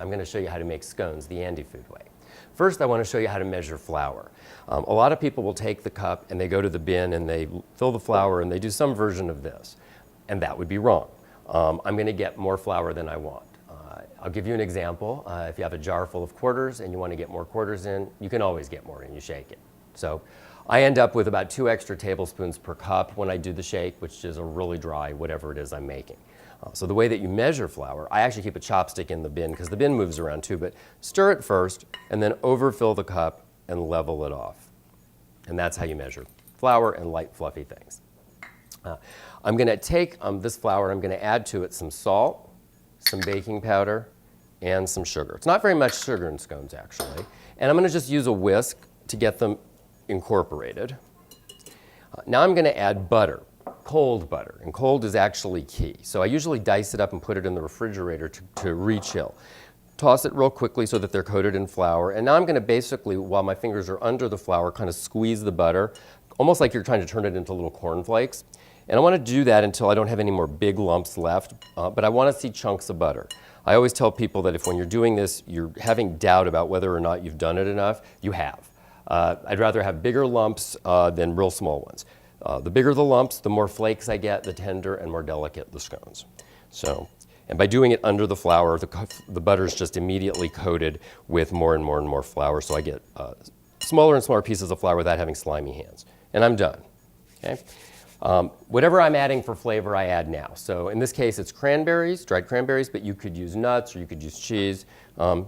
I'm going to show you how to make scones the ANDYFOOD way. First, I want to show you how to measure flour. A lot of people will take the cup and they go to the bin and they fill the flour and they do some version of this. And that would be wrong. I'm going to get more flour than I want. I'll give you an example. If you have a jar full of quarters and you want to get more quarters in, you can always get more and you shake it. So I end up with about 2 extra tablespoons per cup when I do the shake, which is a really dry whatever it is I'm making. So the way that you measure flour, I actually keep a chopstick in the bin because the bin moves around too, but stir it first and then overfill the cup and level it off. And that's how you measure flour and light fluffy things. I'm going to take this flour, I'm going to add to it some salt, some baking powder, and some sugar. It's not very much sugar in scones actually. And I'm going to just use a whisk to get them incorporated. Now I'm going to add butter. Cold butter, and cold is actually key. So I usually dice it up and put it in the refrigerator to re-chill. Toss it real quickly so that they're coated in flour, and now I'm going to basically, while my fingers are under the flour, kind of squeeze the butter, almost like you're trying to turn it into little cornflakes. And I want to do that until I don't have any more big lumps left, but I want to see chunks of butter. I always tell people that if when you're doing this, you're having doubt about whether or not you've done it enough, you have. I'd rather have bigger lumps than real small ones. The bigger the lumps, the more flakes I get, the tender and more delicate the scones. So, and by doing it under the flour, the butter is just immediately coated with more and more and more flour, so I get smaller and smaller pieces of flour without having slimy hands. And I'm done. Okay? Whatever I'm adding for flavor, I add now. So in this case, it's cranberries, dried cranberries, but you could use nuts or you could use cheese.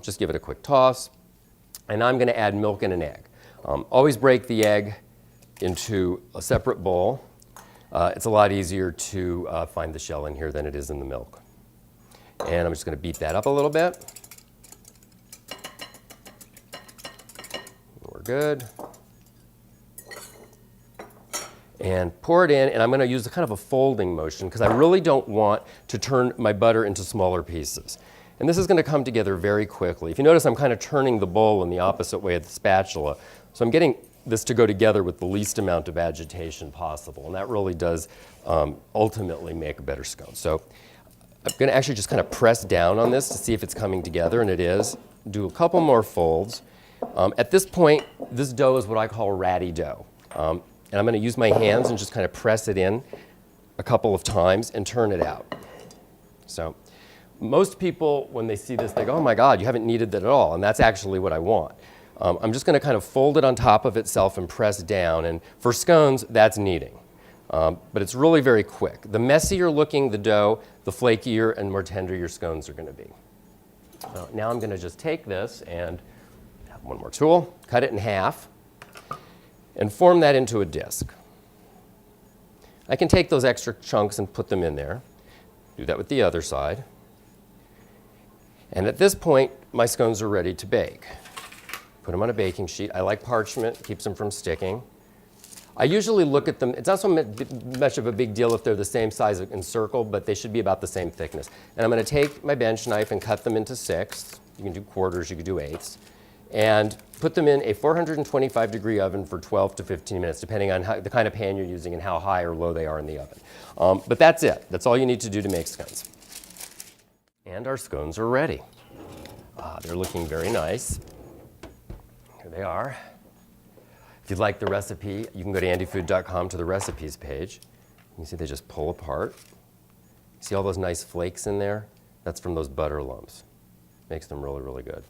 Just give it a quick toss. And I'm going to add milk and an egg. Always break the egg into a separate bowl. It's a lot easier to find the shell in here than it is in the milk. And I'm just going to beat that up a little bit. We're good. And pour it in, and I'm going to use a kind of a folding motion because I really don't want to turn my butter into smaller pieces. And this is going to come together very quickly. If you notice, I'm kind of turning the bowl in the opposite way of the spatula. So I'm getting this to go together with the least amount of agitation possible, and that really does ultimately make a better scone. So I'm going to actually just kind of press down on this to see if it's coming together, and it is. Do a couple more folds. At this point, this dough is what I call ratty dough. And I'm going to use my hands and just kind of press it in a couple of times and turn it out. So most people, when they see this, they go, oh my God, you haven't kneaded that at all, and that's actually what I want. I'm just going to kind of fold it on top of itself and press down, and for scones, that's kneading. But it's really very quick. The messier looking the dough, the flakier and more tender your scones are going to be. Now I'm going to just take this and have one more tool, cut it in half, and form that into a disc. I can take those extra chunks and put them in there. Do that with the other side. And at this point, my scones are ready to bake. Put them on a baking sheet. I like parchment, keeps them from sticking. I usually look at them, it's not so much of a big deal if they're the same size in circle, but they should be about the same thickness. And I'm going to take my bench knife and cut them into sixths. You can do quarters, you can do eighths. And put them in a 425-degree oven for 12 to 15 minutes, depending on the kind of pan you're using and how high or low they are in the oven. But that's it. That's all you need to do to make scones. And our scones are ready. They're looking very nice. Here they are. If you'd like the recipe, you can go to andyfood.com to the recipes page. You can see they just pull apart. See all those nice flakes in there? That's from those butter lumps. Makes them really, really good.